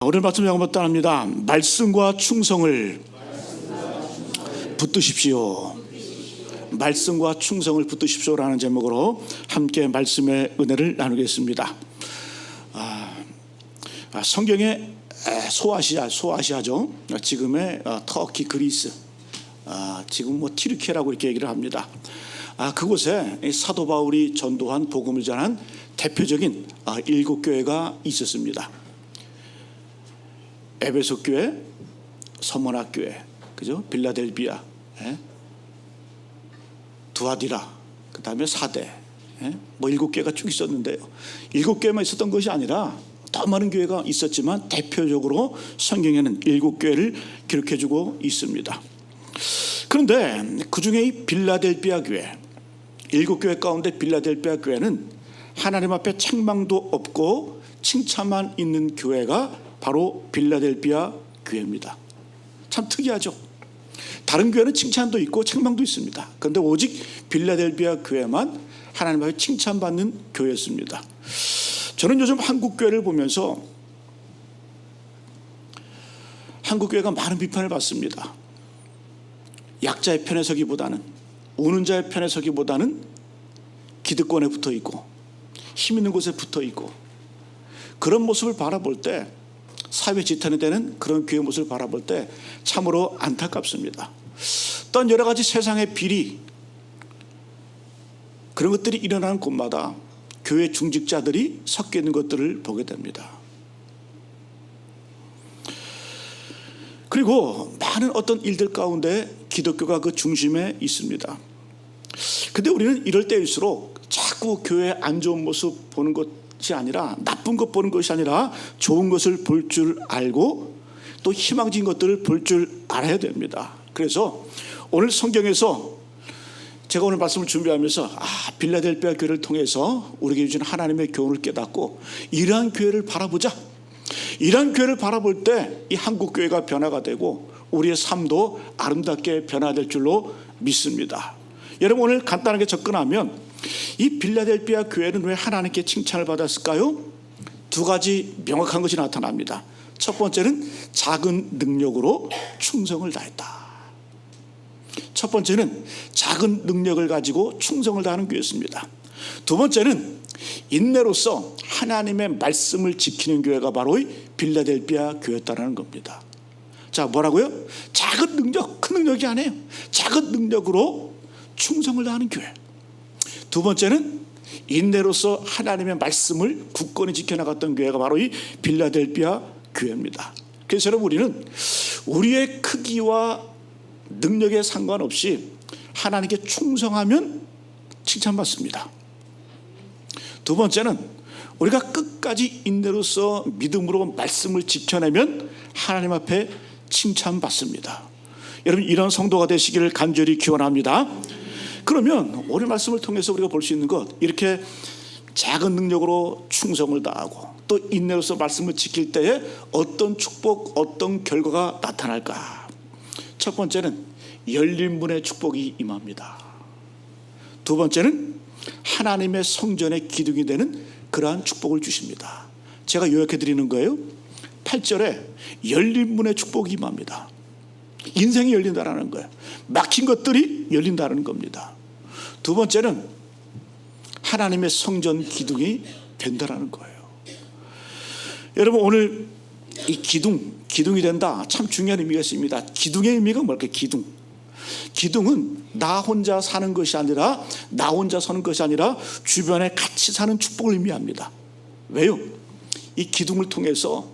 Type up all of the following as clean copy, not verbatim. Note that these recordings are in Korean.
오늘 말씀 제가 따릅니다. 말씀과 충성을 붙드십시오. 말씀과 충성을 붙드십시오라는 제목으로 함께 말씀의 은혜를 나누겠습니다. 성경의 소아시아죠. 지금의 터키, 그리스, 지금 튀르키예라고 이렇게 얘기를 합니다. 그곳에 사도 바울이 전도한 복음을 전한 대표적인 7교회가 있었습니다. 에베소 교회, 서머나 교회, 그죠? 빌라델비아, 두아디라, 그 다음에 사대, 7개가 쭉 있었는데요. 7개만 있었던 것이 아니라 더 많은 교회가 있었지만 대표적으로 성경에는 7교회를 기록해주고 있습니다. 그런데 그 중에 이 빌라델비아 교회, 7교회 가운데 빌라델비아 교회는 하나님 앞에 책망도 없고 칭찬만 있는 교회가 바로 빌라델비아 교회입니다. 참 특이하죠. 다른 교회는 칭찬도 있고 책망도 있습니다. 그런데 오직 빌라델비아 교회만 하나님 앞에 칭찬받는 교회였습니다. 저는 요즘 한국 교회를 보면서 한국 교회가 많은 비판을 받습니다. 약자의 편에 서기보다는, 우는 자의 편에 서기보다는 기득권에 붙어 있고 힘 있는 곳에 붙어 있고, 그런 모습을 바라볼 때, 사회 지탄이 되는 그런 교회 모습을 바라볼 때 참으로 안타깝습니다. 또한 여러 가지 세상의 비리, 그런 것들이 일어나는 곳마다 교회 중직자들이 섞여 있는 것들을 보게 됩니다. 그리고 많은 어떤 일들 가운데 기독교가 그 중심에 있습니다. 근데 우리는 이럴 때일수록 자꾸 교회의 안 좋은 모습 보는 것이 아니라, 나쁜 것 보는 것이 아니라 좋은 것을 볼 줄 알고 또 희망진 것들을 볼 줄 알아야 됩니다. 그래서 오늘 성경에서 제가 오늘 말씀을 준비하면서 빌라델비아 교회를 통해서 우리에게 주신 하나님의 교훈을 깨닫고 이러한 교회를 바라보자. 이러한 교회를 바라볼 때 이 한국 교회가 변화가 되고 우리의 삶도 아름답게 변화될 줄로 믿습니다. 여러분, 오늘 간단하게 접근하면 이 빌라델비아 교회는 왜 하나님께 칭찬을 받았을까요? 두 가지 명확한 것이 나타납니다. 첫 번째는 작은 능력으로 충성을 다했다. 첫 번째는 작은 능력을 가지고 충성을 다하는 교회였습니다. 두 번째는 인내로서 하나님의 말씀을 지키는 교회가 바로 이 빌라델비아 교회였다는 겁니다. 자, 뭐라고요? 작은 능력, 큰 능력이 아니에요. 작은 능력으로 충성을 다하는 교회. 두 번째는 인내로서 하나님의 말씀을 굳건히 지켜나갔던 교회가 바로 이 빌라델비아 교회입니다. 그래서 여러분, 우리는 우리의 크기와 능력에 상관없이 하나님께 충성하면 칭찬받습니다. 두 번째는 우리가 끝까지 인내로서 믿음으로 말씀을 지켜내면 하나님 앞에 칭찬받습니다. 여러분, 이런 성도가 되시기를 간절히 기원합니다. 그러면 오늘 말씀을 통해서 우리가 볼 수 있는 것, 이렇게 작은 능력으로 충성을 다하고 또 인내로서 말씀을 지킬 때에 어떤 축복, 어떤 결과가 나타날까? 첫 번째는 열린 문의 축복이 임합니다. 두 번째는 하나님의 성전의 기둥이 되는 그러한 축복을 주십니다. 제가 요약해 드리는 거예요. 8절에 열린 문의 축복이 임합니다. 인생이 열린다라는 거예요. 막힌 것들이 열린다는 겁니다. 두 번째는 하나님의 성전 기둥이 된다라는 거예요. 여러분, 오늘 이 기둥이 된다, 참 중요한 의미가 있습니다. 기둥의 의미가 뭘까요? 기둥은 나 혼자 사는 것이 아니라, 나 혼자 서는 것이 아니라 주변에 같이 사는 축복을 의미합니다. 왜요? 이 기둥을 통해서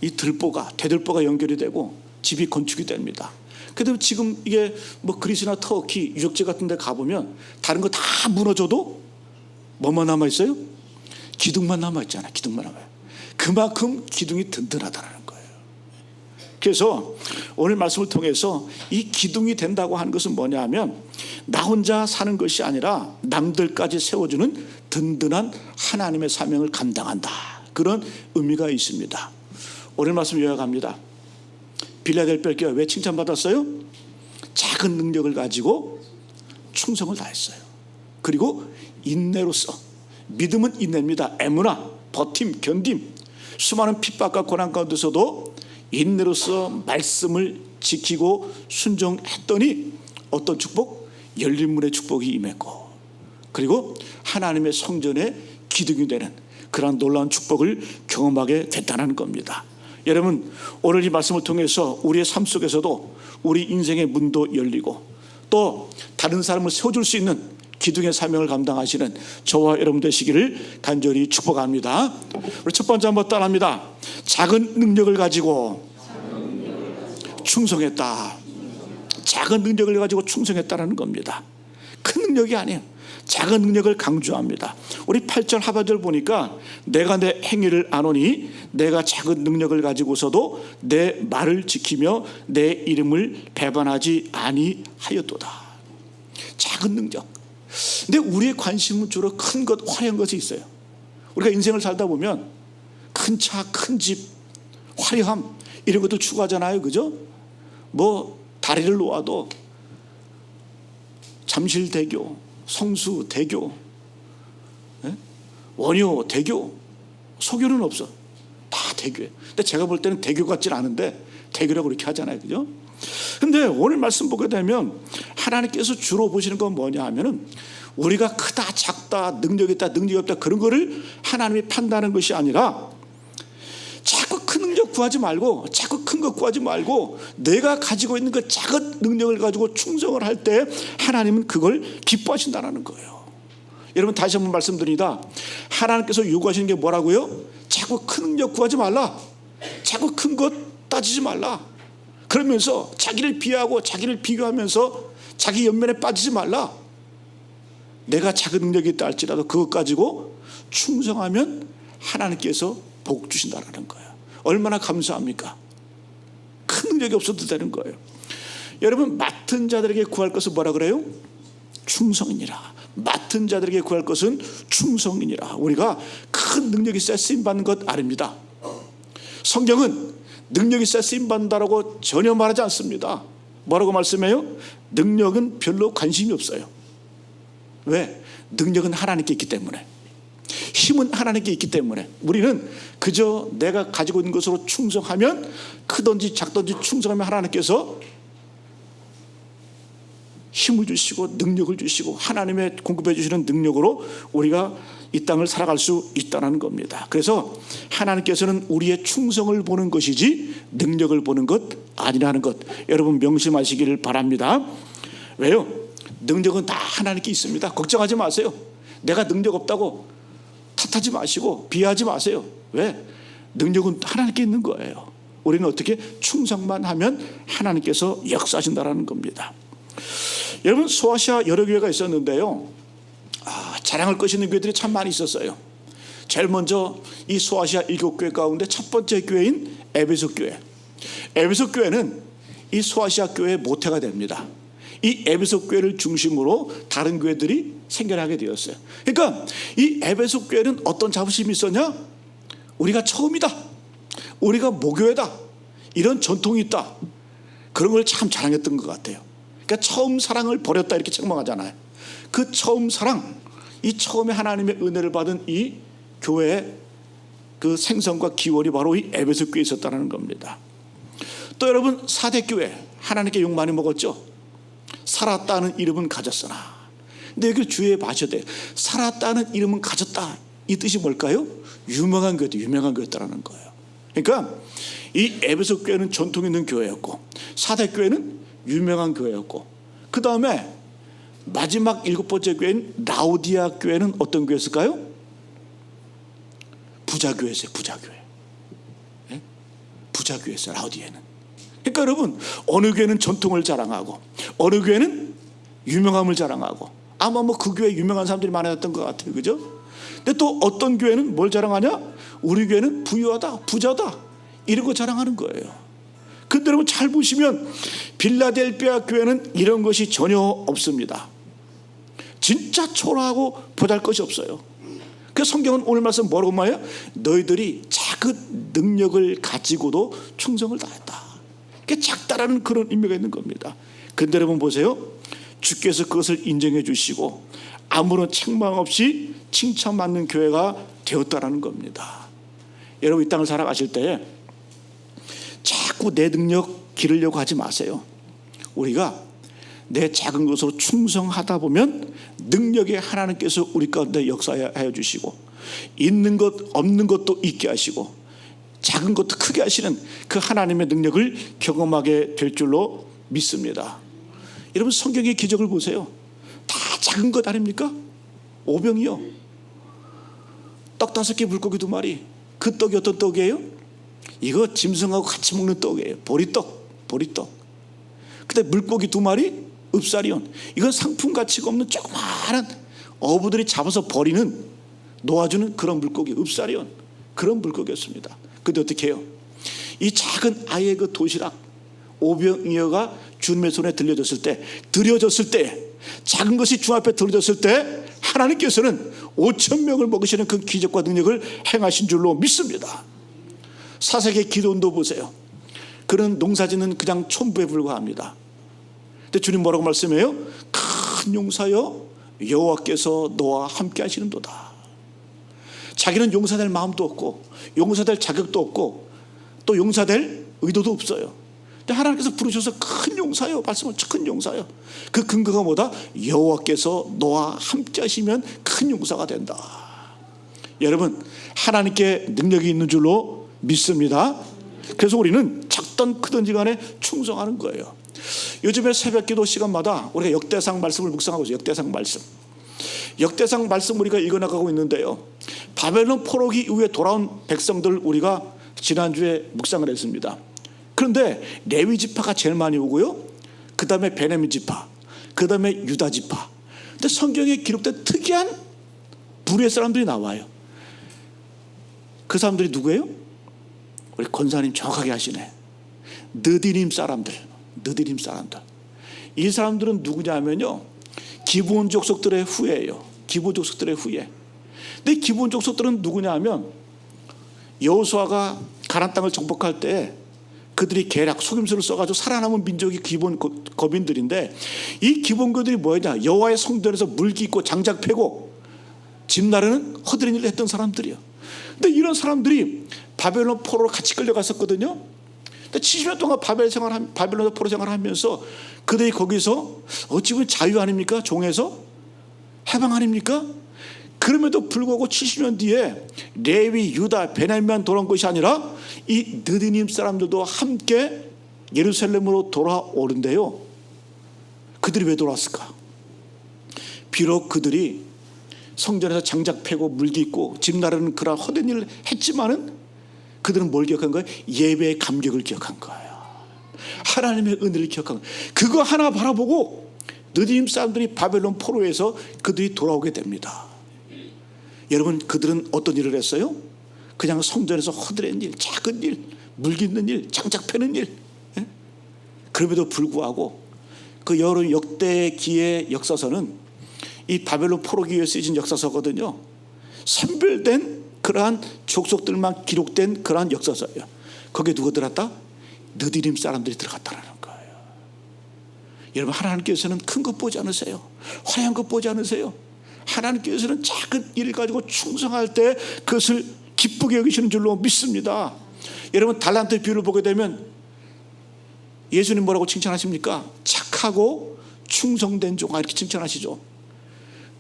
이 대들보가 연결이 되고 집이 건축이 됩니다. 그런데 지금 이게 그리스나 터키, 유적지 같은 데 가보면 다른 거 다 무너져도 뭐만 남아있어요? 기둥만 남아있잖아요. 기둥만 남아요. 그만큼 기둥이 든든하다는 거예요. 그래서 오늘 말씀을 통해서 이 기둥이 된다고 하는 것은 뭐냐 하면, 나 혼자 사는 것이 아니라 남들까지 세워주는 든든한 하나님의 사명을 감당한다, 그런 의미가 있습니다. 오늘 말씀 요약합니다. 빌라델비아 교회 왜 칭찬받았어요? 작은 능력을 가지고 충성을 다했어요. 그리고 인내로서, 믿음은 인내입니다. 에무나, 버팀, 견딤. 수많은 핍박과 고난 가운데서도 인내로서 말씀을 지키고 순종했더니 어떤 축복? 열린 문의 축복이 임했고, 그리고 하나님의 성전에 기둥이 되는 그러한 놀라운 축복을 경험하게 됐다는 겁니다. 여러분, 오늘 이 말씀을 통해서 우리의 삶 속에서도 우리 인생의 문도 열리고 또 다른 사람을 세워줄 수 있는 기둥의 사명을 감당하시는 저와 여러분 되시기를 간절히 축복합니다. 우리 첫 번째 한번 따라합니다. 작은 능력을 가지고 충성했다. 작은 능력을 가지고 충성했다라는 겁니다. 큰 능력이 아니에요. 작은 능력을 강조합니다. 우리 8절 하반절 보니까 내가 내 행위를 아노니 내가 작은 능력을 가지고서도 내 말을 지키며 내 이름을 배반하지 아니하였도다. 작은 능력. 근데 우리의 관심은 주로 큰 것, 화려한 것이 있어요. 우리가 인생을 살다 보면 큰 차, 큰 집, 화려함 이런 것도 추구하잖아요. 그죠? 뭐 다리를 놓아도 잠실대교, 성수대교, 원효대교, 소교는 없어. 다 대교예요. 근데 제가 볼 때는 대교 같진 않은데 대교라고 그렇게 하잖아요. 그죠? 근데 오늘 말씀 보게 되면 하나님께서 주로 보시는 건 뭐냐 하면은 우리가 크다 작다 능력이 있다 능력이 없다 그런 거를 하나님이 판단하는 것이 아니라 자꾸 큰 능력 구하지 말고 자꾸 큰 것 구하지 말고 내가 가지고 있는 그 작은 능력을 가지고 충성을 할 때 하나님은 그걸 기뻐하신다는 거예요. 여러분 다시 한번 말씀드립니다. 하나님께서 요구하시는 게 뭐라고요? 자꾸 큰 능력 구하지 말라. 자꾸 큰 것 따지지 말라. 그러면서 자기를 비하고 자기를 비교하면서 자기 연면에 빠지지 말라. 내가 작은 능력이 있다 할지라도 그것 가지고 충성하면 하나님께서 복 주신다는 거예요. 얼마나 감사합니까? 큰 능력이 없어도 되는 거예요. 여러분 맡은 자들에게 구할 것은 뭐라 그래요? 충성이니라. 맡은 자들에게 구할 것은 충성이니라. 우리가 큰 능력이 있어야 쓰임받는 것 아닙니다. 성경은 능력이 있어야 쓰임받는다라고 전혀 말하지 않습니다. 뭐라고 말씀해요? 능력은 별로 관심이 없어요. 왜? 능력은 하나님께 있기 때문에, 힘은 하나님께 있기 때문에 우리는 그저 내가 가지고 있는 것으로 충성하면, 크든지 작든지 충성하면 하나님께서 힘을 주시고 능력을 주시고 하나님의 공급해 주시는 능력으로 우리가 이 땅을 살아갈 수 있다는 겁니다. 그래서 하나님께서는 우리의 충성을 보는 것이지 능력을 보는 것 아니라는 것 여러분 명심하시기를 바랍니다. 왜요? 능력은 다 하나님께 있습니다. 걱정하지 마세요. 내가 능력 없다고 탓하지 마시고 비하하지 마세요. 왜? 능력은 하나님께 있는 거예요. 우리는 어떻게 충성만 하면 하나님께서 역사하신다는 겁니다. 여러분 소아시아 여러 교회가 있었는데요, 자랑할 것 있는 교회들이 참 많이 있었어요. 제일 먼저 이 소아시아 7교회 가운데 첫 번째 교회인 에베소 교회. 에베소 교회는 이 소아시아 교회의 모태가 됩니다. 이 에베소 교회를 중심으로 다른 교회들이 생겨나게 되었어요. 그러니까 이 에베소 교회는 어떤 자부심이 있었냐? 우리가 처음이다, 우리가 모교회다, 이런 전통이 있다, 그런 걸 참 자랑했던 것 같아요. 그러니까 처음 사랑을 버렸다 이렇게 책망하잖아요. 그 처음 사랑, 이 처음에 하나님의 은혜를 받은 이 교회의 그 생성과 기원이 바로 이 에베소 교회에 있었다는 겁니다. 또 여러분 4대 교회, 하나님께 욕 많이 먹었죠. 살았다는 이름은 가졌으나. 근데 여기 주의해 봐셔야 돼요. 살았다는 이름은 가졌다, 이 뜻이 뭘까요? 유명한 교회다, 유명한 교회였다는 거예요. 그러니까 이 에베소 교회는 전통 있는 교회였고 4대 교회는 유명한 교회였고, 그 다음에 마지막 7번째 교회인 라오디아 교회는 어떤 교회였을까요? 부자교회였어요. 부자교회. 네? 부자교회였어요. 라오디아는. 그러니까 여러분 어느 교회는 전통을 자랑하고 어느 교회는 유명함을 자랑하고, 아마 뭐 그 교회에 유명한 사람들이 많았던 것 같아요. 그죠? 근데 또 어떤 교회는 뭘 자랑하냐? 우리 교회는 부유하다, 부자다, 이런 거 자랑하는 거예요. 근데 여러분 잘 보시면 빌라델피아 교회는 이런 것이 전혀 없습니다. 진짜 초라하고 보잘것이 없어요. 그래서 성경은 오늘 말씀 뭐라고 말해요? 너희들이 작은 능력을 가지고도 충성을 다했다. 그게 작다라는 그런 의미가 있는 겁니다. 근데 여러분 보세요. 주께서 그것을 인정해 주시고 아무런 책망 없이 칭찬받는 교회가 되었다라는 겁니다. 여러분 이 땅을 살아가실 때 자꾸 내 능력 기르려고 하지 마세요. 우리가 내 작은 것으로 충성하다 보면 능력의 하나님께서 우리 가운데 역사하여 주시고, 있는 것 없는 것도 있게 하시고 작은 것도 크게 하시는 그 하나님의 능력을 경험하게 될 줄로 믿습니다. 여러분 성경의 기적을 보세요. 다 작은 것 아닙니까? 오병이요, 떡 5개 물고기 2마리. 그 떡이 어떤 떡이에요? 이거 짐승하고 같이 먹는 떡이에요. 보리떡. 근데 물고기 2마리 읍사리온. 이건 상품 가치가 없는 조그마한 어부들이 잡아서 버리는, 놓아주는 그런 물고기, 읍사리온. 그런 물고기였습니다. 근데 어떻게 해요? 이 작은 아이의 그 도시락 오병이어가 주님의 손에 드려졌을 때 작은 것이 주 앞에 들어졌을 때 하나님께서는 5,000명을 먹이시는 그 기적과 능력을 행하신 줄로 믿습니다. 사색의 기도원도 보세요. 그는 농사짓는 그냥 촌부에 불과합니다. 근데 주님 뭐라고 말씀해요? 큰 용사여, 여호와께서 너와 함께 하시는도다. 자기는 용사될 마음도 없고 용사될 자격도 없고 또 용사될 의도도 없어요. 근데 하나님께서 부르셔서 큰 용사요, 말씀을 큰 용사요. 그 근거가 뭐다? 여호와께서 너와 함께 하시면 큰 용사가 된다. 여러분 하나님께 능력이 있는 줄로 믿습니다. 그래서 우리는 작든 크든지 간에 충성하는 거예요. 요즘에 새벽기도 시간마다 우리가 역대상 말씀을 묵상하고 있어요. 역대상 말씀 우리가 읽어나가고 있는데요, 바벨론 포로기 이후에 돌아온 백성들 우리가 지난주에 묵상을 했습니다. 그런데 레위 지파가 제일 많이 오고요, 그 다음에 베냐민 지파, 그 다음에 유다 지파. 근데 성경에 기록된 특이한 부류의 사람들이 나와요. 그 사람들이 누구예요? 우리 권사님 정확하게 하시네. 느디님 사람들. 이 사람들은 누구냐면요, 기브온 족속들의 후예예요. 근데 기브온 족속들은 누구냐면 여호수아가 가나안 땅을 정복할 때 그들이 계략 속임수를 써가지고 살아남은 민족이 기본 거민들인데, 이 기본거들이 뭐냐, 여호와의 성전에서 물기 있고 장작 패고 집 나르는 허드렛 일을 했던 사람들이에요. 근데 이런 사람들이 바벨론 포로로 같이 끌려갔었거든요. 근데 70년 동안 바벨론 포로 생활하면서 그들이 거기서 어찌 보면 자유 아닙니까? 종에서 해방 아닙니까? 그럼에도 불구하고 70년 뒤에 레위, 유다, 베냐민만 돌아온 것이 아니라 이 느디님 사람들도 함께 예루살렘으로 돌아오는데요, 그들이 왜 돌아왔을까? 비록 그들이 성전에서 장작 패고 물기 있고 집 나르는 그런 헛된 일을 했지만은 그들은 뭘 기억한 거예요? 예배의 감격을 기억한 거예요. 하나님의 은혜를 기억한 거예요. 그거 하나 바라보고 느디님 사람들이 바벨론 포로에서 그들이 돌아오게 됩니다. 여러분 그들은 어떤 일을 했어요? 그냥 성전에서 허드렛 일, 작은 일, 물깃는 일, 장작 패는 일. 그럼에도 불구하고 그 여러 역대기의 역사서는 이 바벨론 포로기에 쓰여진 역사서거든요. 선별된 그러한 족속들만 기록된 그러한 역사서예요. 거기에 누가 들어갔다? 느디림 사람들이 들어갔다는 거예요. 여러분 하나님께서는 큰 것 보지 않으세요? 화려한 것 보지 않으세요? 하나님께서는 작은 일 가지고 충성할 때 그것을 기쁘게 여기시는 줄로 믿습니다. 여러분 달란트 비유를 보게 되면 예수님 뭐라고 칭찬하십니까? 착하고 충성된 종아, 이렇게 칭찬하시죠.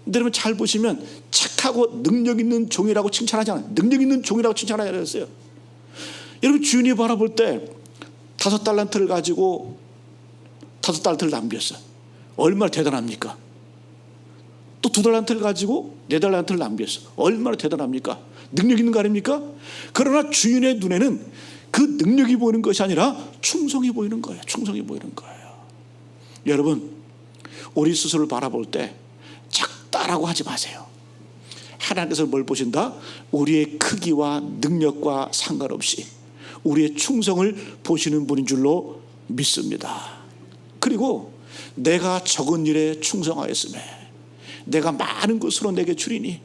근데 여러분 잘 보시면 착하고 능력 있는 종이라고 칭찬하지 않아요. 능력 있는 종이라고 칭찬하지 않았어요. 여러분 주인이 바라볼 때 5달란트를 가지고 5달란트를 낭비했어요. 얼마나 대단합니까? 또 2달란트를 가지고 4달란트를 낭비했어요. 얼마나 대단합니까? 능력 있는 거 아닙니까? 그러나 주인의 눈에는 그 능력이 보이는 것이 아니라 충성이 보이는 거예요. 충성이 보이는 거예요. 여러분 우리 스스로를 바라볼 때 작다라고 하지 마세요. 하나님께서 뭘 보신다? 우리의 크기와 능력과 상관없이 우리의 충성을 보시는 분인 줄로 믿습니다. 그리고 내가 적은 일에 충성하였으며 내가 많은 것으로 내게 주리니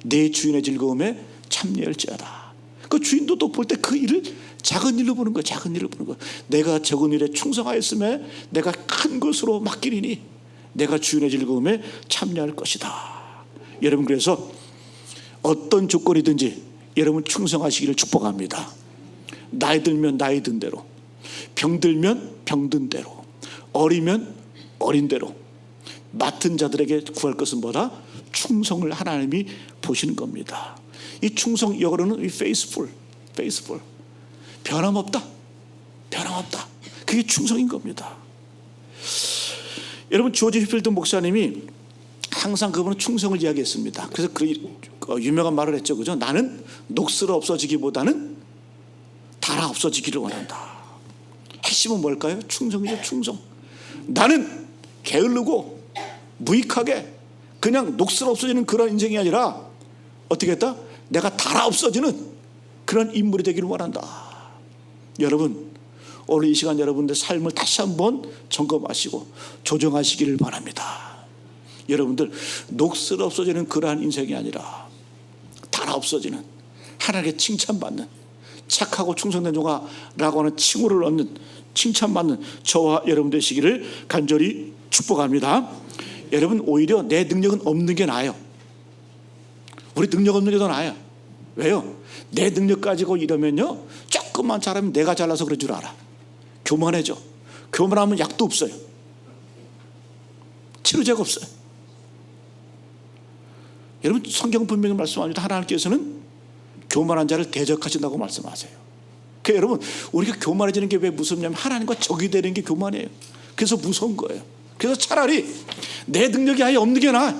내 주인의 즐거움에 참여할지어다. 그 주인도 또 볼 때 그 일을 작은 일로 보는 거예요. 작은 일로 보는 거예요. 내가 적은 일에 충성하였으며 내가 큰 것으로 맡기리니 내가 주인의 즐거움에 참여할 것이다. 여러분 그래서 어떤 조건이든지 여러분 충성하시기를 축복합니다. 나이 들면 나이 든 대로, 병 들면 병든 대로, 어리면 어린 대로 맡은 자들에게 구할 것은 뭐다? 충성을 하나님이 보시는 겁니다. 이 충성, 영어로는 faithful, 변함없다. 그게 충성인 겁니다. 여러분, 조지 휘필드 목사님이 항상 그분은 충성을 이야기했습니다. 그래서 그 유명한 말을 했죠, 그죠? 나는 녹슬어 없어지기보다는 달아 없어지기를 원한다. 핵심은 뭘까요? 충성이죠, 충성. 나는 게으르고 무익하게 그냥 녹슬어 없어지는 그런 인생이 아니라 어떻게 했다? 내가 달아 없어지는 그런 인물이 되기를 원한다. 여러분, 오늘 이 시간 여러분들 삶을 다시 한번 점검하시고 조정하시기를 바랍니다. 여러분들 녹슬어 없어지는 그러한 인생이 아니라 달아 없어지는, 하나님께 칭찬받는, 착하고 충성된 종아라고 하는 칭호를 얻는, 칭찬받는 저와 여러분 되시기를 간절히 축복합니다. 여러분, 오히려 내 능력은 없는 게 나아요. 우리 능력 없는 게 더 나아요. 왜요? 내 능력 가지고 이러면요, 조금만 잘하면 내가 잘나서 그런 줄 알아. 교만해져. 교만하면 약도 없어요. 치료제가 없어요. 여러분, 성경 분명히 말씀합니다. 하나님께서는 교만한 자를 대적하신다고 말씀하세요. 그러니까 여러분, 우리가 교만해지는 게 왜 무섭냐면 하나님과 적이 되는 게 교만이에요. 그래서 무서운 거예요. 그래서 차라리 내 능력이 아예 없는 게 나아.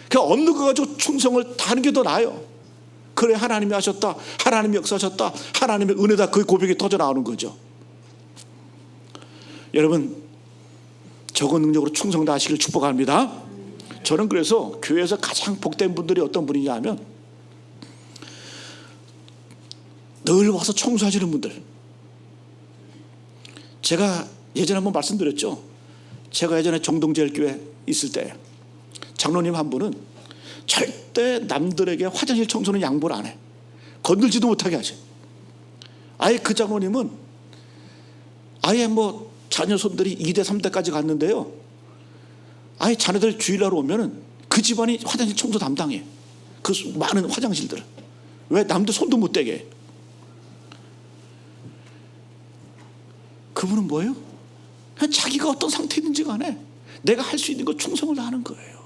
그러니까 없는 거 가지고 충성을 다하는 게 더 나아요. 그래, 하나님이 하셨다, 하나님이 역사하셨다, 하나님의 은혜다, 그 고백이 터져 나오는 거죠. 여러분, 적은 능력으로 충성 다하시기를 축복합니다. 저는 그래서 교회에서 가장 복된 분들이 어떤 분이냐 하면 늘 와서 청소하시는 분들. 제가 예전에 한번 말씀드렸죠. 제가 예전에 정동제일교회 있을 때 장로님 한 분은 절대 남들에게 화장실 청소는 양보를 안 해. 건들지도 못하게 하지. 아예 그 장로님은 아예 뭐 자녀 손들이 2대 3대까지 갔는데요, 아예 자녀들 주일날 오면은 그 집안이 화장실 청소 담당해. 그 많은 화장실들을. 왜? 남들 손도 못 대게 해. 그분은 뭐예요? 그냥 자기가 어떤 상태에 있는지 간에 내가 할 수 있는 거 충성을 다하는 거예요.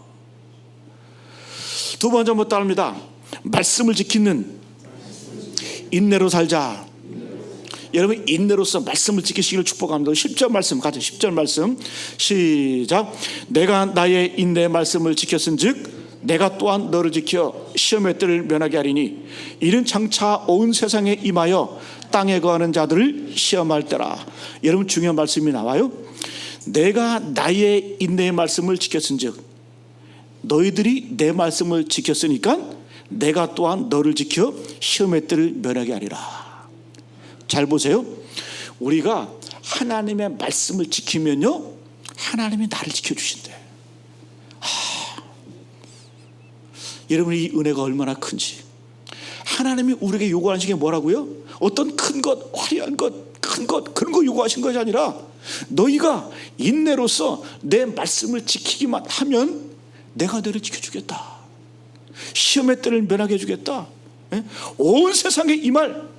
두 번째 뭐 따릅니다. 말씀을 지키는 인내로 살자. 여러분, 인내로서 말씀을 지키시기를 축복합니다. 10절 말씀 가죠. 10절 말씀 시작. 내가 나의 인내의 말씀을 지켰은즉 내가 또한 너를 지켜 시험의 때를 면하게 하리니 이는 장차 온 세상에 임하여 땅에 거하는 자들을 시험할 때라. 여러분, 중요한 말씀이 나와요. 내가 나의 인내의 말씀을 지켰은즉, 너희들이 내 말씀을 지켰으니까 내가 또한 너를 지켜 시험의 때를 면하게 하리라. 잘 보세요. 우리가 하나님의 말씀을 지키면요, 하나님이 나를 지켜주신대. 여러분, 이 은혜가 얼마나 큰지. 하나님이 우리에게 요구하신 게 뭐라고요? 어떤 큰 것, 화려한 것, 큰 것, 그런 거 요구하신 것이 아니라 너희가 인내로서 내 말씀을 지키기만 하면 내가 너를 지켜주겠다. 시험의 때를 면하게 해주겠다. 온 세상에 임할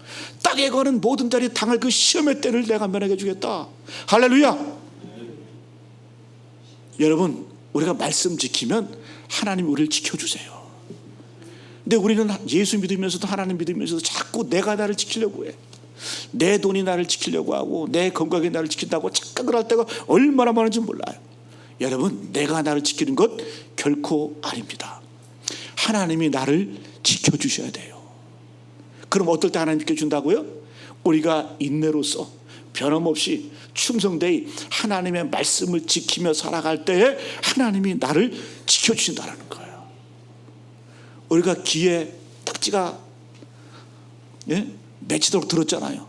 땅에 거는 모든 자리에 당할 그 시험의 때를 내가 면하게 해주겠다. 할렐루야. 여러분, 우리가 말씀 지키면 하나님이 우리를 지켜주세요. 근데 우리는 예수 믿으면서도 하나님 믿으면서도 자꾸 내가 나를 지키려고 해. 내 돈이 나를 지키려고 하고 내 건강이 나를 지킨다고 착각을 할 때가 얼마나 많은지 몰라요. 여러분, 내가 나를 지키는 것 결코 아닙니다. 하나님이 나를 지켜주셔야 돼요. 그럼 어떨 때 하나님 지켜준다고요? 우리가 인내로서 변함없이 충성되이 하나님의 말씀을 지키며 살아갈 때에 하나님이 나를 지켜주신다는 거예요. 우리가 귀에 딱지가 맺히도록 들었잖아요.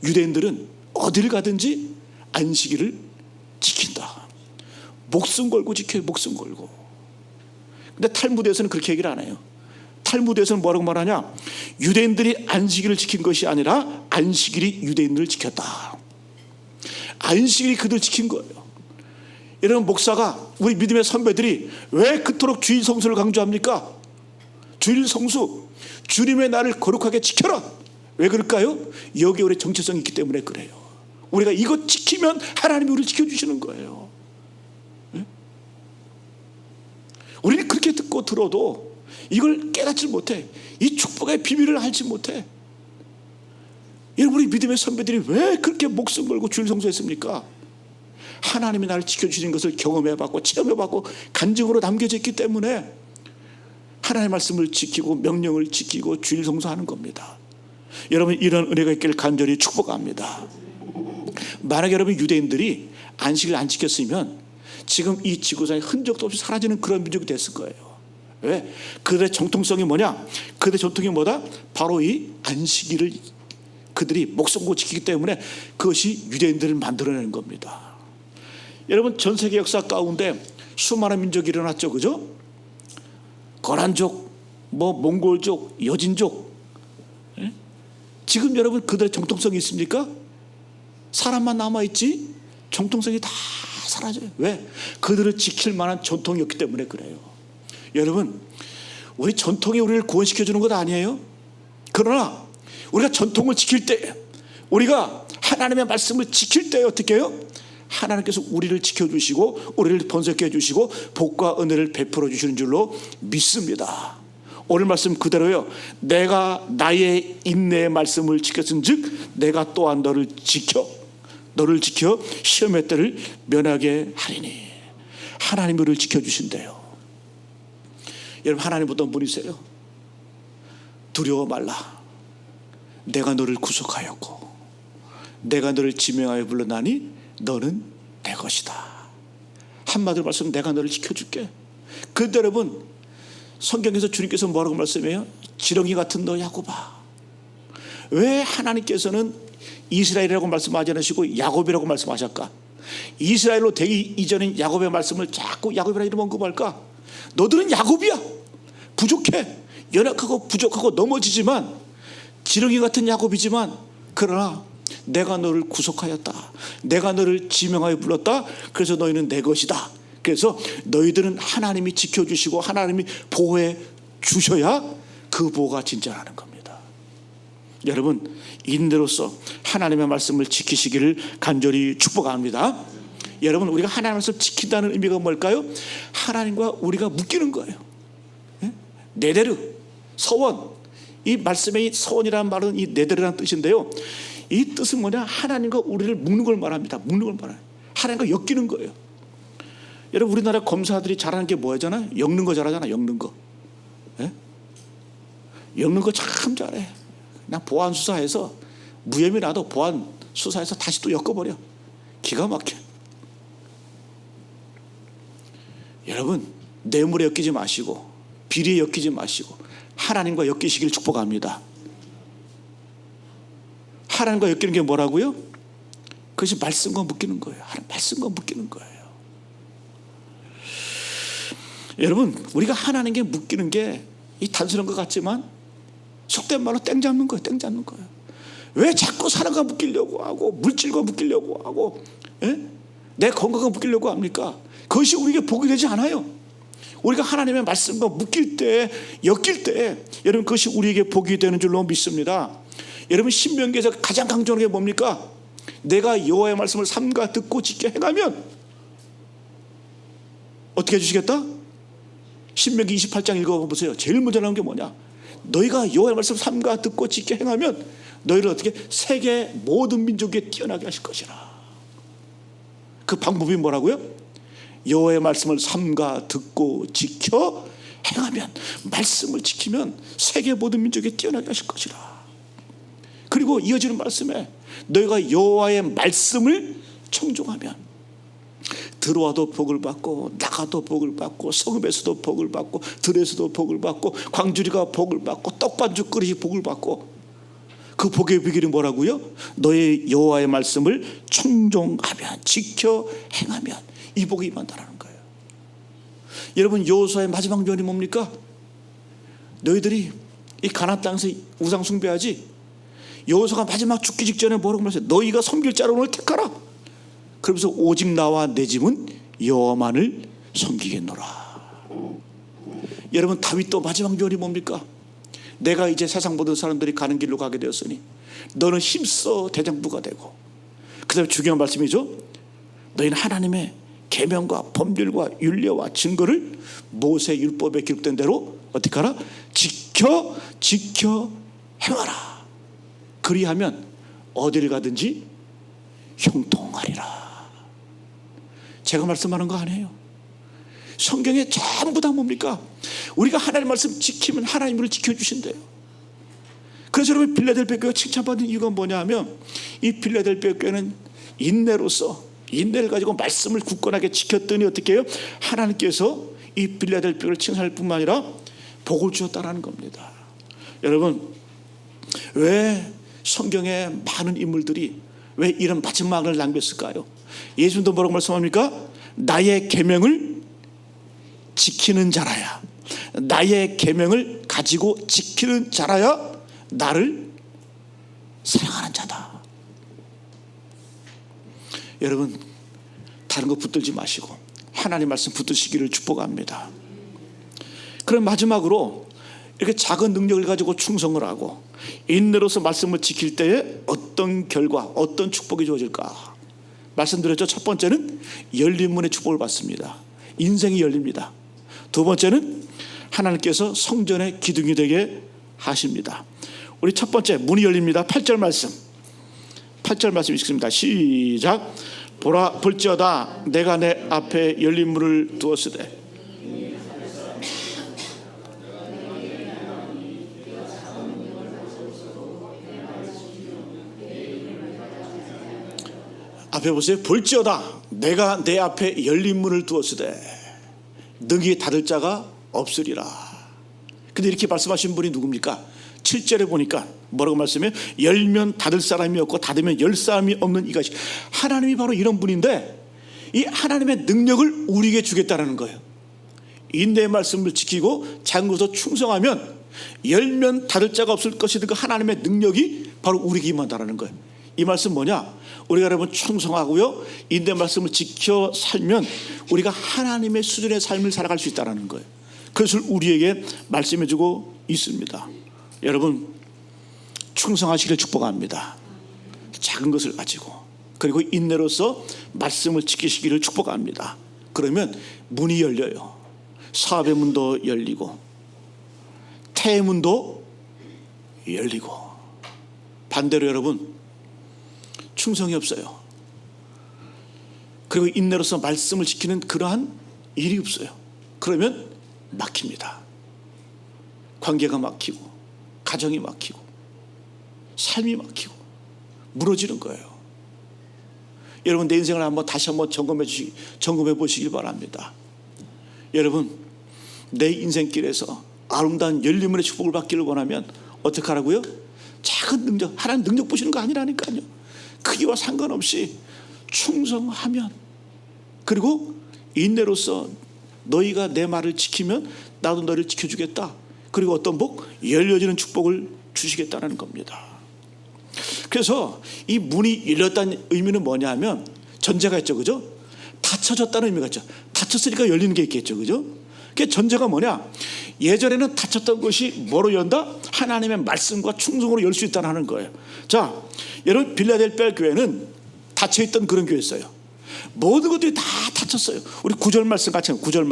유대인들은 어디를 가든지 안식일을 지킨다. 목숨 걸고 지켜요. 목숨 걸고. 근데 탈무드에서는 그렇게 얘기를 안 해요. 탈무드에서는 뭐라고 말하냐? 유대인들이 안식일을 지킨 것이 아니라 안식일이 유대인들을 지켰다. 안식일이 그들 지킨 거예요. 이런 목사가, 우리 믿음의 선배들이 왜 그토록 주일 성수를 강조합니까? 주일 성수, 주님의 나를 거룩하게 지켜라. 왜 그럴까요? 여기에 우리의 정체성이 있기 때문에 그래요. 우리가 이것 지키면 하나님이 우리를 지켜주시는 거예요. 네? 우리는 그렇게 듣고 들어도 이걸 깨닫지 못해. 이 축복의 비밀을 알지 못해. 여러분, 우리 믿음의 선배들이 왜 그렇게 목숨 걸고 주일 성수했습니까? 하나님이 나를 지켜주시는 것을 경험해봤고 체험해봤고 간증으로 남겨져 있기 때문에 하나님의 말씀을 지키고 명령을 지키고 주일 성수하는 겁니다. 여러분, 이런 은혜가 있기를 간절히 축복합니다. 만약 여러분 유대인들이 안식을 안 지켰으면 지금 이 지구상에 흔적도 없이 사라지는 그런 민족이 됐을 거예요. 왜? 그들의 정통성이 뭐냐? 그들의 전통이 뭐다? 바로 이 안식일을 그들이 목숨 걸고 지키기 때문에 그것이 유대인들을 만들어내는 겁니다. 여러분, 전 세계 역사 가운데 수많은 민족이 일어났죠, 그죠? 거란족, 몽골족, 여진족. 예? 지금 여러분 그들의 정통성이 있습니까? 사람만 남아있지 정통성이 다 사라져요. 왜? 그들을 지킬 만한 전통이 없기 때문에 그래요. 여러분, 우리 전통이 우리를 구원시켜주는 것 아니에요? 그러나 우리가 전통을 지킬 때, 우리가 하나님의 말씀을 지킬 때 어떻게 해요? 하나님께서 우리를 지켜주시고 우리를 번성케 해주시고 복과 은혜를 베풀어 주시는 줄로 믿습니다. 오늘 말씀 그대로요. 내가 나의 인내의 말씀을 지켰은 즉 내가 또한 너를 지켜 시험의 때를 면하게 하리니. 하나님이 우리를 지켜주신대요. 여러분, 하나님 어떤 분이세요? 두려워 말라. 내가 너를 구속하였고 내가 너를 지명하여 불러나니 너는 내 것이다. 한마디로 말씀, 내가 너를 지켜줄게. 그런데 여러분, 성경에서 주님께서 뭐라고 말씀해요? 지렁이 같은 너 야곱아. 왜 하나님께서는 이스라엘이라고 말씀하지 않으시고 야곱이라고 말씀하실까? 이스라엘로 되기 이전인 야곱의 말씀을 자꾸 야곱이라 이름 언급할까? 너들은 야곱이야. 부족해. 연약하고 부족하고 넘어지지만 지렁이 같은 야곱이지만 그러나 내가 너를 구속하였다. 내가 너를 지명하여 불렀다. 그래서 너희는 내 것이다. 그래서 너희들은 하나님이 지켜주시고 하나님이 보호해 주셔야 그 보호가 진짜라는 겁니다. 여러분, 인내로서 하나님의 말씀을 지키시기를 간절히 축복합니다. 여러분, 우리가 하나님의 말씀을 지킨다는 의미가 뭘까요? 하나님과 우리가 묶이는 거예요. 네데르, 서원. 이 말씀의 서원이라는 말은 이 네데르라는 뜻인데요, 이 뜻은 뭐냐? 하나님과 우리를 묶는 걸 말합니다. 묶는 걸 말해요. 하나님과 엮이는 거예요. 여러분, 우리나라 검사들이 잘하는 게 뭐잖아요? 엮는 거 잘하잖아. 엮는 거. 예? 엮는 거 참 잘해. 그냥 보안 수사해서 무혐의 나도 보안 수사해서 다시 또 엮어버려. 기가 막혀. 여러분, 뇌물에 엮이지 마시고 비리에 엮이지 마시고 하나님과 엮이시길 축복합니다. 하나님과 엮이는 게 뭐라고요? 그것이 말씀과 묶이는 거예요. 말씀과 묶이는 거예요. 여러분, 우리가 하나님께 묶이는 게 이 단순한 것 같지만 속된 말로 땡 잡는 거예요. 땡 잡는 거예요. 왜 자꾸 사람과 묶이려고 하고 물질과 묶이려고 하고 내 건강과 묶이려고 합니까? 그것이 우리에게 복이 되지 않아요. 우리가 하나님의 말씀과 묶일 때, 엮일 때 여러분 그것이 우리에게 복이 되는 줄로 믿습니다. 여러분, 신명기에서 가장 강조하는 게 뭡니까? 내가 여호와의 말씀을 삼가 듣고 지켜 행하면 어떻게 해주시겠다? 신명기 28장 읽어보세요. 제일 먼저 나온 게 뭐냐? 너희가 여호와의 말씀을 삼가 듣고 지켜 행하면 너희를 어떻게? 세계 모든 민족에 뛰어나게 하실 것이라. 그 방법이 뭐라고요? 여호와의 말씀을 삼가 듣고 지켜 행하면, 말씀을 지키면 세계 모든 민족에 뛰어나게 하실 것이라. 그리고 이어지는 말씀에 너희가 여호와의 말씀을 청종하면 들어와도 복을 받고 나가도 복을 받고 성읍에서도 복을 받고 들에서도 복을 받고 광주리가 복을 받고 떡반죽 그릇이 복을 받고. 그 복의 비결이 뭐라고요? 너의 여호와의 말씀을 청종하면, 지켜 행하면 이 복이 임한다라는 거예요. 여러분, 여호수아의 마지막 요원이 뭡니까? 너희들이 이 가나안 땅에서 우상 숭배하지? 여호수아가 마지막 죽기 직전에 뭐라고 말했어요? 너희가 섬길 자를 택하라. 그러면서 오직 나와 내 집은 여호와만을 섬기겠노라. 여러분, 다윗도 마지막 요원이 뭡니까? 내가 이제 세상 모든 사람들이 가는 길로 가게 되었으니 너는 힘써 대장부가 되고, 그 다음에 중요한 말씀이죠. 너희는 하나님의 계명과 법률과 율례와 증거를 모세 율법에 기록된 대로 어떻게 하라? 지켜 행하라. 그리하면 어디를 가든지 형통하리라. 제가 말씀하는 거 아니에요. 성경에 전부 다 뭡니까? 우리가 하나님 말씀 지키면 하나님을 지켜주신대요. 그래서 여러분, 빌라델피아 교회가 칭찬받은 이유가 뭐냐 하면, 이 빌라델피아 교회는 인내를 가지고 말씀을 굳건하게 지켰더니 어떻게 해요? 하나님께서 이 빌라델피아를 칭찬할 뿐만 아니라 복을 주었다라는 겁니다. 여러분, 왜 성경의 많은 인물들이 왜 이런 마지막을 남겼을까요? 예수님도 뭐라고 말씀합니까? 나의 계명을 지키는 자라야, 나의 계명을 가지고 지키는 자라야 나를 사랑하는 자다. 여러분, 다른 거 붙들지 마시고 하나님 말씀 붙드시기를 축복합니다. 그럼 마지막으로 이렇게 작은 능력을 가지고 충성을 하고 인내로서 말씀을 지킬 때에 어떤 결과, 어떤 축복이 주어질까? 말씀드렸죠. 첫 번째는 열린 문의 축복을 받습니다. 인생이 열립니다. 두 번째는 하나님께서 성전의 기둥이 되게 하십니다. 우리 첫 번째, 문이 열립니다. 8절 말씀 읽습니다. 시작. 보라, 볼지어다 내가 내 앞에 열린 문을 두었으되. 앞에 보세요. 볼지어다 내가 내 앞에 열린 문을 두었으되 능히 닫을 자가 없으리라. 근데 이렇게 말씀하신 분이 누굽니까? 7절에 보니까 뭐라고 말씀해요? 열면 닫을 사람이 없고 닫으면 열 사람이 없는 이것이, 하나님이 바로 이런 분인데 이 하나님의 능력을 우리에게 주겠다라는 거예요. 인내의 말씀을 지키고 작은 것으로 충성하면 열면 닫을 자가 없을 것이다. 그 하나님의 능력이 바로 우리에게 임한다라는 거예요. 이 말씀 뭐냐? 우리가 여러분 충성하고요, 인내 말씀을 지켜 살면 우리가 하나님의 수준의 삶을 살아갈 수 있다는 거예요. 그것을 우리에게 말씀해주고 있습니다. 여러분, 충성하시기를 축복합니다. 작은 것을 가지고, 그리고 인내로서 말씀을 지키시기를 축복합니다. 그러면 문이 열려요. 사업의 문도 열리고 태의 문도 열리고. 반대로 여러분, 충성이 없어요. 그리고 인내로서 말씀을 지키는 그러한 일이 없어요. 그러면 막힙니다. 관계가 막히고 가정이 막히고 삶이 막히고 무너지는 거예요. 여러분, 내 인생을 다시 한번 점검해 보시길 바랍니다. 여러분, 내 인생길에서 아름다운 열림의 축복을 받기를 원하면 어떻게 하라고요? 작은 능력, 하나님 능력 보시는 거 아니라니까요. 크기와 상관없이 충성하면, 그리고 인내로서 너희가 내 말을 지키면 나도 너를 지켜주겠다. 그리고 어떤 복? 열려지는 축복을 주시겠다는 겁니다. 그래서 이 문이 열렸다는 의미는 뭐냐 하면 전제가 있죠. 그죠? 닫혀졌다는 의미가 있죠. 닫혔으니까 열리는 게 있겠죠. 그죠? 그 전제가 뭐냐? 예전에는 닫혔던 것이 뭐로 연다? 하나님의 말씀과 충성으로 열 수 있다는 거예요. 자, 여러분, 빌라델피아 교회는 닫혀있던 그런 교회였어요. 모든 것들이 다 닫혔어요. 우리 9절 말씀 같이 해요. 9절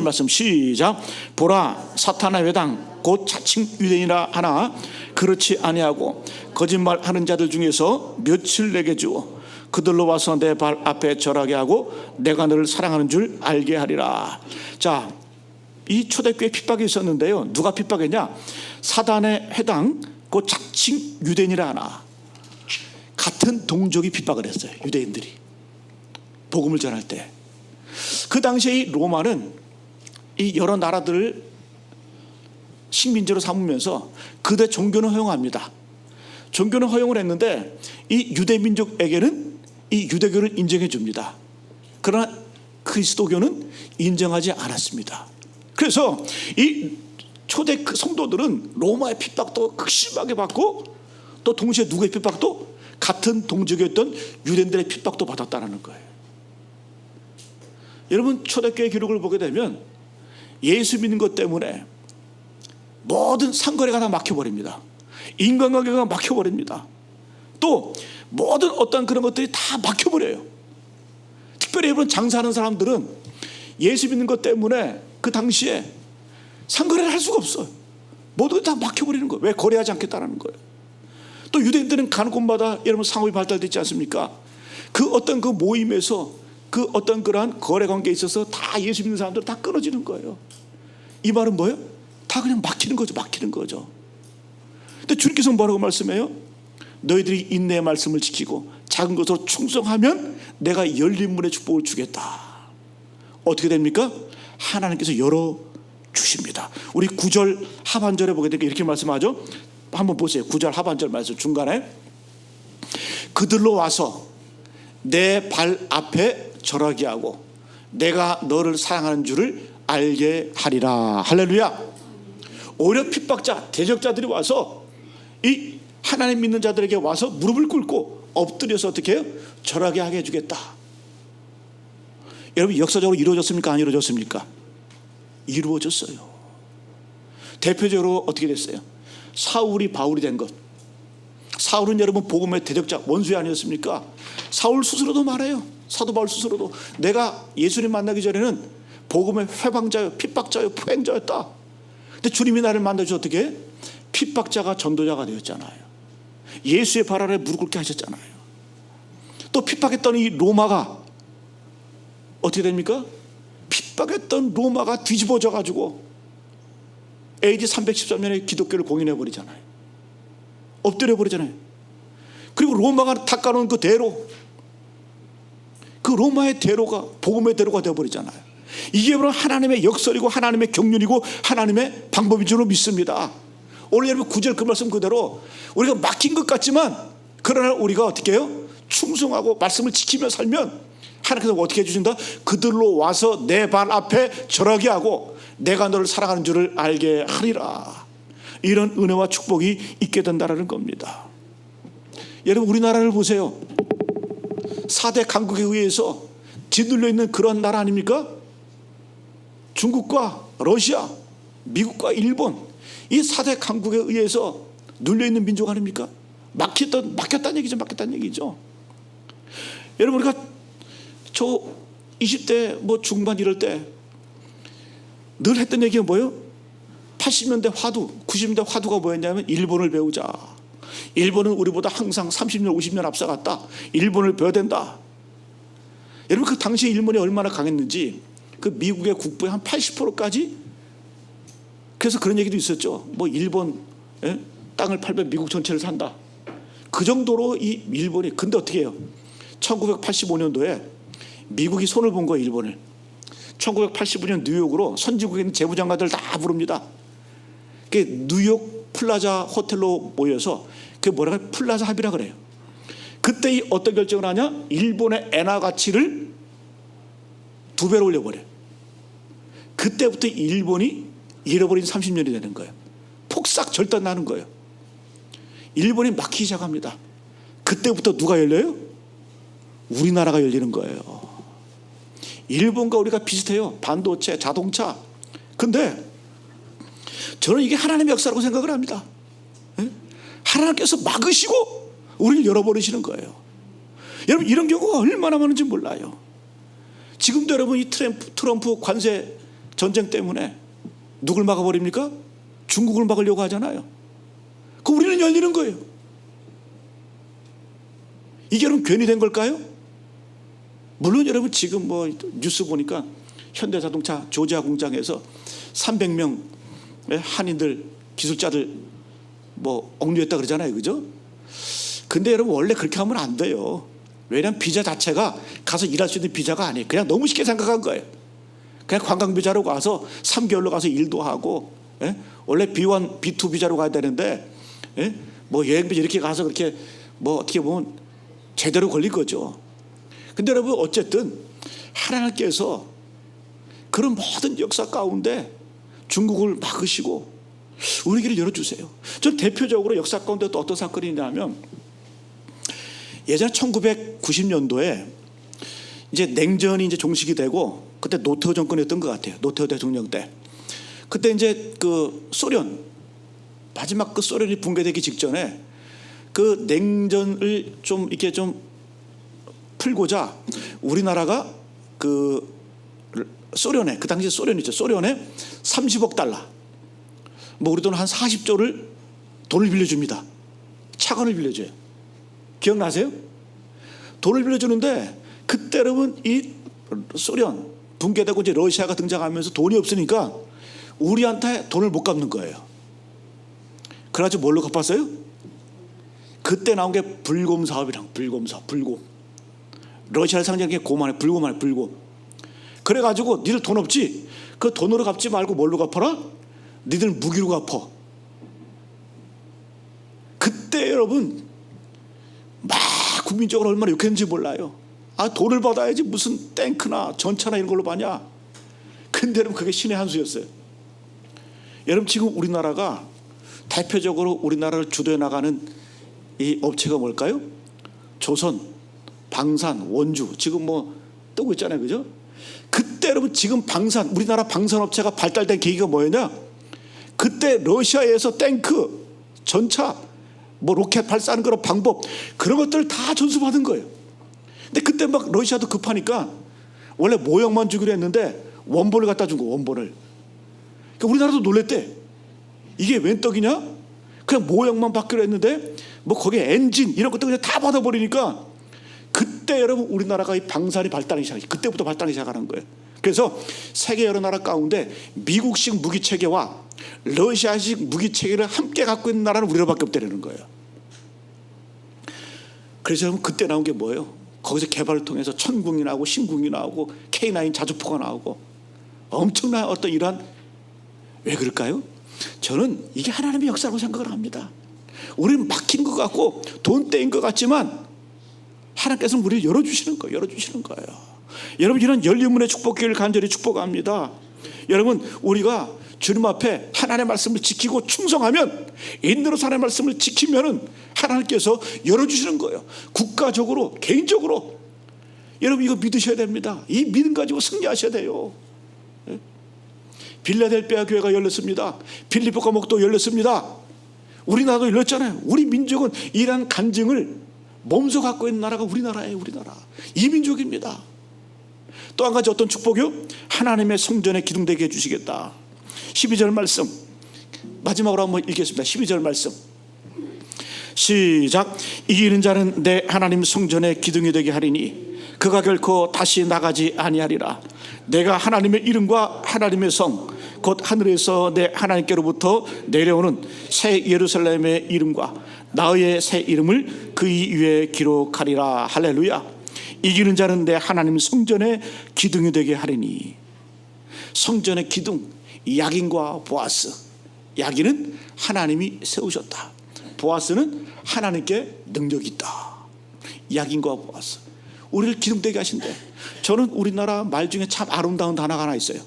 말씀 시작. 보라, 사탄의 회당 곧 자칭 유대인이라 하나 그렇지 아니하고 거짓말하는 자들 중에서 몇을 내게 주어 그들로 와서 내 발 앞에 절하게 하고 내가 너를 사랑하는 줄 알게 하리라. 자, 이 초대교회 핍박이 있었는데요. 누가 핍박했냐? 사단의 회당 곧 자칭 유대인이라 하나, 같은 동족이 핍박을 했어요. 유대인들이 복음을 전할 때. 그 당시에 이 로마는 이 여러 나라들을 식민지로 삼으면서 그들의 종교는 허용합니다. 종교는 허용을 했는데 이 유대 민족에게는 이 유대교를 인정해 줍니다. 그러나 그리스도교는 인정하지 않았습니다. 그래서 이 초대 그 성도들은 로마의 핍박도 극심하게 받고, 또 동시에 누구의 핍박도? 같은 동족이었던 유대인들의 핍박도 받았다는 거예요. 여러분, 초대교회 기록을 보게 되면 예수 믿는 것 때문에 모든 상거래가 다 막혀버립니다. 인간관계가 막혀버립니다. 또 모든 어떤 그런 것들이 다 막혀버려요. 특별히 여러분 장사하는 사람들은 예수 믿는 것 때문에 그 당시에 상거래를 할 수가 없어요. 모두 다 막혀버리는 거예요. 왜? 거래하지 않겠다는 거예요. 또 유대인들은 가는 곳마다 여러분 상업이 발달되지 않습니까? 그 어떤 그 모임에서 그 어떤 그러한 거래 관계에 있어서 다 예수 믿는 사람들 다 끊어지는 거예요. 이 말은 뭐예요? 다 그냥 막히는 거죠. 막히는 거죠. 근데 주님께서 뭐라고 말씀해요? 너희들이 인내의 말씀을 지키고 작은 것으로 충성하면 내가 열린 문의 축복을 주겠다. 어떻게 됩니까? 하나님께서 열어주십니다. 우리 9절 하반절에 보게 되니까 이렇게 말씀하죠. 한번 보세요. 9절 하반절 말씀 중간에 그들로 와서 내 발 앞에 절하게 하고 내가 너를 사랑하는 줄을 알게 하리라. 할렐루야. 오히려 핍박자 대적자들이 와서 이 하나님 믿는 자들에게 와서 무릎을 꿇고 엎드려서 어떻게 해요? 절하게 하게 해주겠다. 여러분 역사적으로 이루어졌습니까? 안 이루어졌습니까? 이루어졌어요. 대표적으로 어떻게 됐어요? 사울이 바울이 된 것. 사울은 여러분 복음의 대적자 원수이 아니었습니까? 사울 스스로도 말해요. 사도 바울 스스로도 내가 예수님 만나기 전에는 복음의 회방자요 핍박자요 포행자였다. 근데 주님이 나를 만나서 어떻게 해? 핍박자가 전도자가 되었잖아요. 예수의 발 아래 무릎 꿇게 하셨잖아요. 또 핍박했던 이 로마가 어떻게 됩니까? 핍박했던 로마가 뒤집어져 가지고 AD 313년에 기독교를 공인해 버리잖아요. 엎드려 버리잖아요. 그리고 로마가 닦아놓은 그 대로, 그 로마의 대로가 복음의 대로가 되어버리잖아요. 이게 바로 하나님의 역설이고 하나님의 경륜이고 하나님의 방법인 줄로 믿습니다. 오늘 여러분 9절 그 말씀 그대로 우리가 막힌 것 같지만 그러나 우리가 어떻게 해요? 충성하고 말씀을 지키며 살면 하나님께서 어떻게 해주신다? 그들로 와서 내 발 앞에 절하게 하고 내가 너를 사랑하는 줄을 알게 하리라. 이런 은혜와 축복이 있게 된다는 겁니다. 여러분 우리나라를 보세요. 4대 강국에 의해서 짓눌려 있는 그런 나라 아닙니까? 중국과 러시아, 미국과 일본, 이 4대 강국에 의해서 눌려있는 민족 아닙니까? 막혔다는 얘기죠. 막혔다는 얘기죠. 여러분 우리가 저 20대 뭐 중반 이럴 때 늘 했던 얘기가 뭐예요? 80년대 화두, 90년대 화두가 뭐였냐면 일본을 배우자. 일본은 우리보다 항상 30년, 50년 앞서갔다. 일본을 배워야 된다. 여러분 그 당시에 일본이 얼마나 강했는지 그 미국의 국부의 한 80%까지 그래서 그런 얘기도 있었죠. 뭐 일본 땅을 팔면 미국 전체를 산다. 그 정도로 이 일본이. 근데 어떻게 해요? 1985년도에 미국이 손을 본 거예요. 일본을. 1985년 뉴욕으로 선진국에 있는 재무장관들 다 부릅니다. 뉴욕 플라자 호텔로 모여서 그게 뭐라고 해요? 플라자 합의라 그래요. 그때 이 어떤 결정을 하냐? 일본의 엔화 가치를 2배로 올려버려요. 그때부터 일본이 잃어버린 30년이 되는 거예요. 폭삭 절단 나는 거예요. 일본이 막히기 시작합니다. 그때부터 누가 열려요? 우리나라가 열리는 거예요. 일본과 우리가 비슷해요. 반도체, 자동차. 근데 저는 이게 하나님의 역사라고 생각을 합니다. 하나님께서 막으시고 우리를 열어버리시는 거예요. 여러분 이런 경우가 얼마나 많은지 몰라요. 지금도 여러분 이 트럼프 관세 전쟁 때문에 누굴 막아버립니까? 중국을 막으려고 하잖아요. 그럼 우리는 열리는 거예요. 이게 여러분 괜히 된 걸까요? 물론 여러분 지금 뭐 뉴스 보니까 현대자동차 조지아 공장에서 300명 한인들 기술자들 뭐 억류했다 그러잖아요. 그죠? 근데 여러분 원래 그렇게 하면 안 돼요. 왜냐하면 비자 자체가 가서 일할 수 있는 비자가 아니에요. 그냥 너무 쉽게 생각한 거예요. 그냥 관광비자로 가서 3개월로 가서 일도 하고, 원래 B1, B2 비자로 가야 되는데, 뭐 여행비자 이렇게 가서 그렇게 뭐 어떻게 보면 제대로 걸린 거죠. 근데 여러분 어쨌든 하나님께서 그런 모든 역사 가운데 중국을 막으시고 우리 길을 열어주세요. 전 대표적으로 역사 가운데 또 어떤 사건이 있냐면 예전에 1990년도에 이제 냉전이 이제 종식이 되고 그때 노태우 정권이었던 것 같아요. 노태우 대통령 때. 그때 이제 그 소련 마지막 그 소련이 붕괴되기 직전에 그 냉전을 좀 이렇게 좀 풀고자 우리나라가 그 소련에, 그 당시 소련이죠. 소련에 30억 달러, 뭐 우리 돈 한 40조를 돈을 빌려줍니다. 차관을 빌려줘요. 기억나세요? 돈을 빌려주는데 그때 여러분 이 소련 붕괴되고 이제 러시아가 등장하면서 돈이 없으니까 우리한테 돈을 못 갚는 거예요. 그래가지고 뭘로 갚았어요? 그때 나온 게 불곰 사업이랑 불곰 사업, 불곰. 러시아를 상징하는 게 곰, 불곰. 그래가지고 니들 돈 없지? 그 돈으로 갚지 말고 뭘로 갚아라? 니들 무기로 갚아. 그때 여러분 막 국민적으로 얼마나 욕했는지 몰라요. 돈을 받아야지 무슨 탱크나 전차나 이런 걸로 받냐. 근데 여러분 그게 신의 한 수였어요. 여러분 지금 우리나라가 대표적으로 우리나라를 주도해 나가는 이 업체가 뭘까요? 조선, 방산, 원주, 지금 뭐 뜨고 있잖아요, 그죠? 그때 여러분 지금 우리나라 방산업체가 발달된 계기가 뭐였냐? 그때 러시아에서 탱크, 전차, 뭐 로켓 발사하는 그런 방법, 그런 것들을 다 전수받은 거예요. 근데 그때 막 러시아도 급하니까 원래 모형만 주기로 했는데 원본을 갖다 준 거, 원본을. 그러니까 우리나라도 놀랬대. 이게 웬 떡이냐? 그냥 모형만 받기로 했는데 뭐 거기에 엔진 이런 것도 그냥 다 받아버리니까 그때 여러분 우리나라가 이 방산이 발달하기 시작했어요. 그때부터 발달하기 시작하는 거예요. 그래서 세계 여러 나라 가운데 미국식 무기 체계와 러시아식 무기 체계를 함께 갖고 있는 나라는 우리나라밖에 없다는 거예요. 그래서 여러분 그때 나온 게 뭐예요? 거기서 개발을 통해서 천궁이 나오고 신궁이 나오고 K9 자주포가 나오고 엄청난 어떤 이러한, 왜 그럴까요? 저는 이게 하나님의 역사라고 생각을 합니다. 우리는 막힌 것 같고 돈 떼인 것 같지만 하나님께서는 우리를 열어주시는 거예요. 여러분 이런 열린 문의 축복기를 간절히 축복합니다. 여러분 우리가 주님 앞에 하나님의 말씀을 지키고 충성하면, 인내로 하나님의 말씀을 지키면은 하나님께서 열어주시는 거예요. 국가적으로, 개인적으로. 여러분 이거 믿으셔야 됩니다. 이 믿음 가지고 승리하셔야 돼요. 빌라델비아 교회가 열렸습니다. 빌립보 감옥도 열렸습니다. 우리나라도 열렸잖아요. 우리 민족은 이러한 간증을 몸소 갖고 있는 나라가 우리나라예요. 우리나라 이민족입니다. 또 한 가지 어떤 축복이요? 하나님의 성전에 기둥되게 해주시겠다. 12절 말씀 마지막으로 한번 읽겠습니다. 12절 말씀 시작. 이기는 자는 내 하나님 성전에 기둥이 되게 하리니 그가 결코 다시 나가지 아니하리라. 내가 하나님의 이름과 하나님의 성 곧 하늘에서 내 하나님께로부터 내려오는 새 예루살렘의 이름과 나의 새 이름을 그 위에 기록하리라. 할렐루야. 이기는 자는 내 하나님 성전에 기둥이 되게 하리니. 성전의 기둥, 야긴과 보아스. 야긴은 하나님이 세우셨다. 보아스는 하나님께 능력이 있다. 야긴과 보아스, 우리를 기둥되게 하신대. 저는 우리나라 말 중에 참 아름다운 단어가 하나 있어요.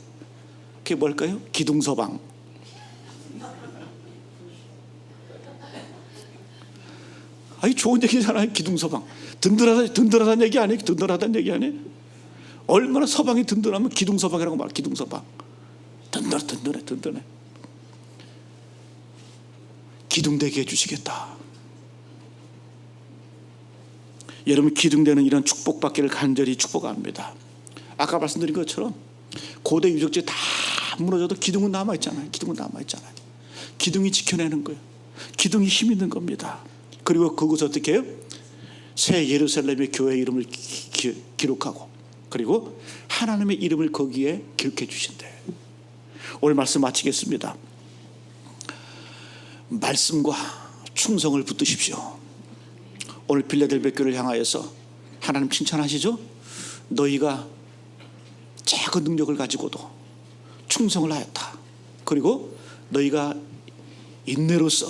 그게 뭘까요? 기둥서방. 아이 좋은 얘기잖아요. 기둥서방. 든든하다는 얘기 아니에요? 든든하다는 얘기 아니에요? 얼마나 서방이 든든하면 기둥서방이라고 말. 기둥서방. 든든해. 기둥되게 해주시겠다. 여러분 기둥되는 이런 축복받기를 간절히 축복합니다. 아까 말씀드린 것처럼 고대 유적지 다 무너져도 기둥은 남아있잖아요. 기둥이 지켜내는 거예요. 기둥이 힘 있는 겁니다. 그리고 그곳에 어떻게 해요? 새 예루살렘의 교회 이름을 기록하고, 그리고 하나님의 이름을 거기에 기록해 주신대. 오늘 말씀 마치겠습니다. 말씀과 충성을 붙드십시오. 오늘 빌라델비아 교회를 향하여서 하나님 칭찬하시죠? 너희가 작은 능력을 가지고도 충성을 하였다. 그리고 너희가 인내로서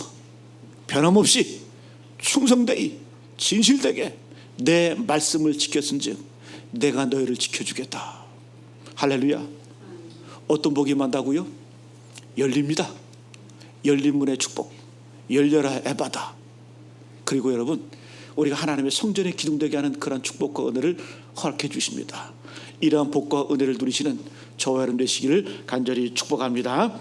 변함없이 충성되이 진실되게 내 말씀을 지켰은즉 내가 너희를 지켜주겠다. 할렐루야. 어떤 복이 임한다고요? 열립니다. 열린 문의 축복, 열려라 에바다. 그리고 여러분 우리가 하나님의 성전에 기둥되게 하는 그런 축복과 은혜를 허락해 주십니다. 이러한 복과 은혜를 누리시는 저와 여러분 되시기를 간절히 축복합니다.